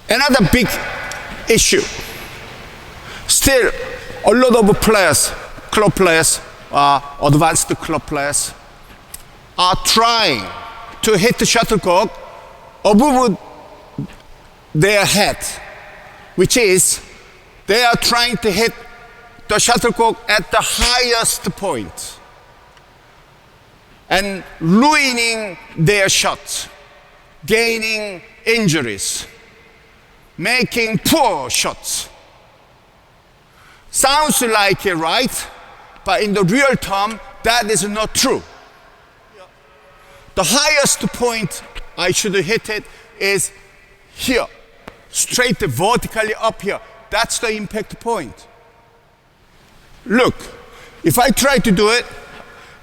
Another big issue. Still, a lot of players, club players, advanced club players, are trying to hit the shuttlecock above their head, which is they are trying to hit the shuttlecock at the highest point and ruining their shots, gaining injuries, making poor shots. Sounds like it, right? But in the real term, that is not true. The highest point I should hit it is here, straight vertically up here. That's the impact point. Look, if I try to do it,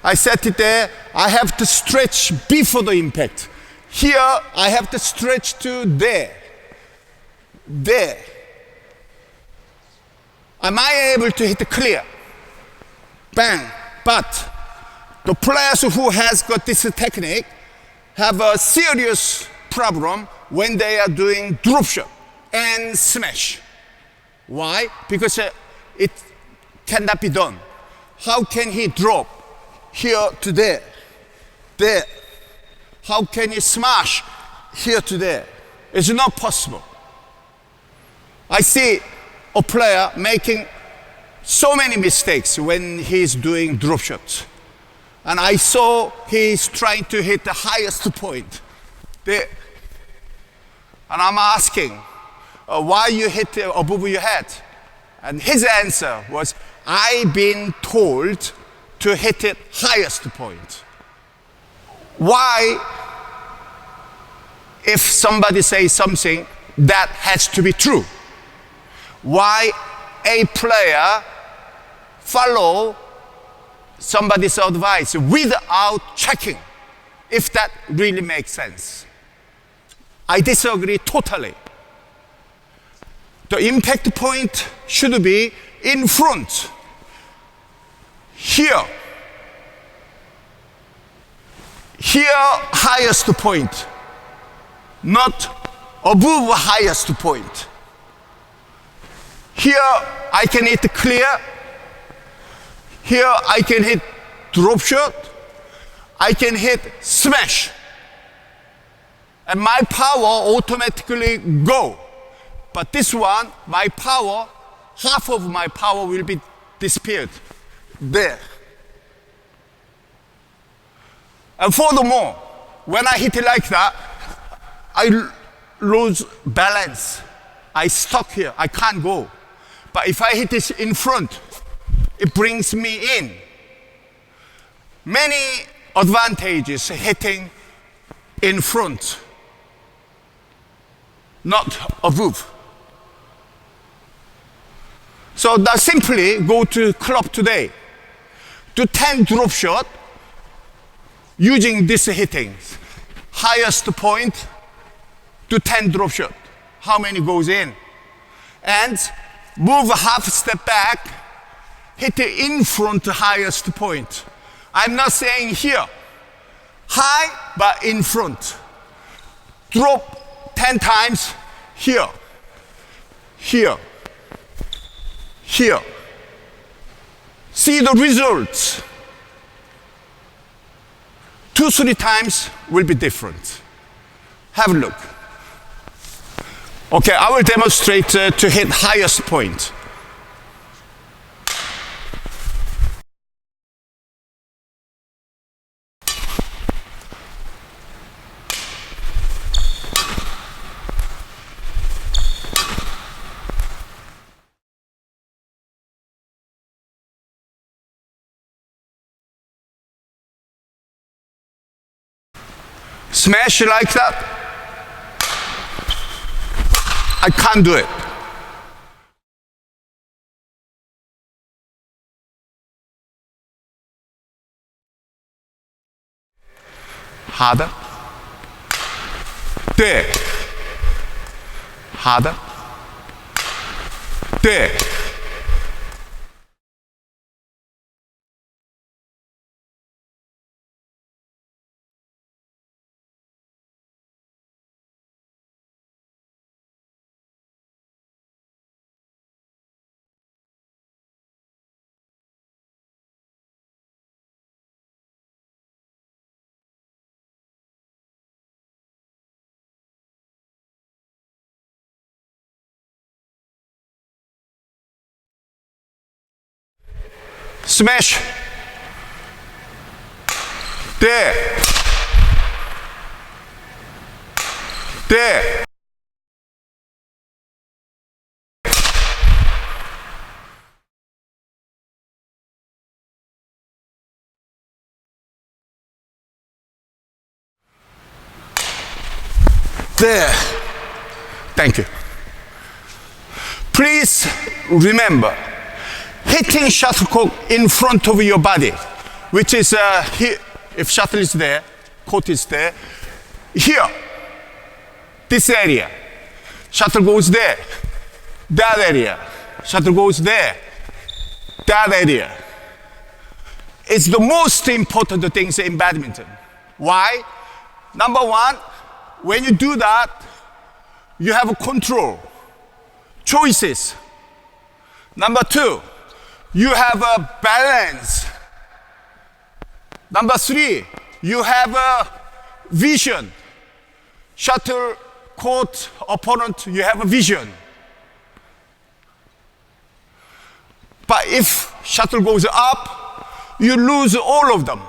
I set it there, I have to stretch before the impact. Here, I have to stretch to there. There. Am I able to hit it clear? Bang. But the players who has got this technique have a serious problem when they are doing drop shot and smash. Why? Because it cannot be done. How can he drop here to there? There. How can he smash here to there? It's not possible. I see a player making so many mistakes when he's doing drop shots. And I saw he's trying to hit the highest point there. And I'm asking, why you hit it above your head? And his answer was, I've been told to hit it highest point. Why, if somebody says something, that has to be true? Why a player follow somebody's advice without checking if that really makes sense? I disagree totally. The impact point should be in front, here. Here, highest point, not above highest point. Here, I can hit clear. Here, I can hit drop shot. I can hit smash. And my power automatically go. But this one, my power, half of my power will be disappeared there. And furthermore, when I hit it like that, I lose balance. I stuck here, I can't go. But if I hit this in front, it brings me in. Many advantages hitting in front, not above. So now simply go to club today, do 10 drop shot using this hitting. Highest point, do 10 drop shot. How many goes in? And move a half step back, hit it in front highest point. I'm not saying here, high but in front. Drop 10 times, here, here, here. See the results. 2-3 times will be different. Have a look. Okay, I will demonstrate to hit highest point. Smash like that. I can't do it. Harder. There. Harder. There. Smash. There. There. There. Thank you. Please remember, hitting shuttlecock in front of your body, which is here. If shuttle is there, court is there. Here, this area, shuttle goes there. That area, shuttle goes there. That area. It's the most important things in badminton. Why? Number one, when you do that, you have control, choices. Number two, you have a balance. Number three, you have a vision. Shuttle, court, opponent, you have a vision. But if shuttle goes up, you lose all of them.